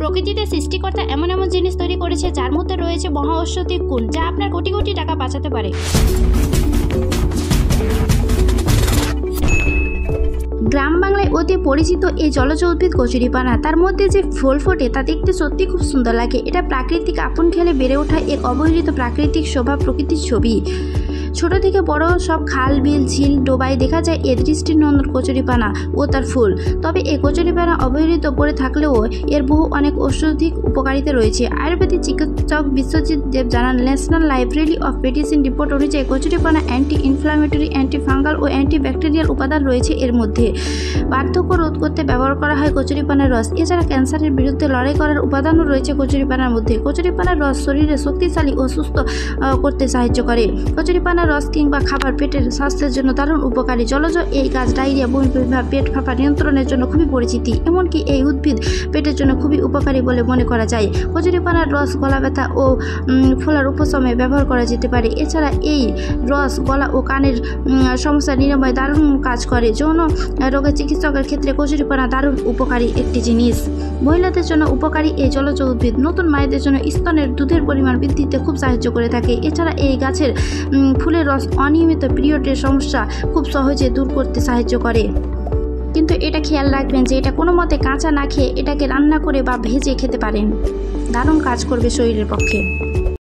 প্রকৃতিতে সৃষ্টিকর্তা এমন এমন জিনিস তৈরি করেছে যার মধ্যে রয়েছে মহা ঔষধিক গুণ, যা আপনার কোটি কোটি টাকা বাঁচাতে পারে। গ্রাম বাংলায় অতি পরিচিত এই জলজ উদ্ভিদ কচুরিপানা। তার মধ্যে যে ফুল ফোটে তা দেখতে সত্যি খুব সুন্দর লাগে। এটা প্রাকৃতিক আপন খেলে বেড়ে ওঠা এক অবহেলিত প্রাকৃতিক শোভা, প্রকৃতির ছবি। ছোট থেকে বড় সব খাল, বিল, ঝিল, ডোবায় দেখা যায় এ দৃষ্টিনন্দন কচুরিপানা ও তার ফুল। তবে এই কচুরিপানা অবহেলিত পড়ে থাকলেও এর বহু অনেক ঔষধিক উপকারিতা রয়েছে। আয়ুর্বেদিক চিকিৎসক বিশ্বজিৎ দেব জানান, national library of medicine report অনুযায়ী কচুরিপানা অ্যান্টি ইনফ্লামেটরি, অ্যান্টি ফাঙ্গাল ও অ্যান্টি ব্যাকটেরিয়াল উপাদান রয়েছে এর মধ্যে। বার্ধক্য রোধ করতে ব্যবহার করা হয় কচুরিপানার রস। এছাড়া ক্যান্সারের বিরুদ্ধে লড়াই করার উপাদানও রয়েছে কচুরিপানার মধ্যে। কচুরিপানার রস শরীরে শক্তিশালী ও সুস্থ করতে সাহায্য করে। কচুরিপানার রস কিংবা খাবার পেটের স্বাস্থ্যের জন্য দারুণ উপকারী। জলজ এই গাছ ডায়রিয়া, বমি, পেট ফাঁপা নিয়ন্ত্রণের জন্য খুবই পরিচিতি। এমনকি এই উদ্ভিদ পেটের জন্য খুবই উপকারী বলে মনে করা যায়। কচুরিপানার রস গলা ব্যথা ও ফোলার উপশমে ব্যবহার করা যেতে পারে। এছাড়া এই রস গলা ও কানের সমস্যা নিরাময় দারুণ কাজ করে। যৌন রোগের চিকিৎসকের ক্ষেত্রে কচুরিপানা দারুণ উপকারী একটি জিনিস। মহিলাদের জন্য উপকারী এই জলজ উদ্ভিদ নতুন মায়েদের জন্য স্তনের দুধের পরিমাণ বৃদ্ধিতে খুব সাহায্য করে থাকে। এছাড়া এই গাছের ফুলের রস অনিয়মিত পিরিয়ডের সমস্যা খুব সহজে দূর করতে সাহায্য করে। কিন্তু এটা খেয়াল রাখবেন যে এটা কোনো মতে কাঁচা না খেয়ে এটাকে রান্না করে বা ভেজে খেতে পারেন। দারুণ কাজ করবে শরীরের পক্ষে।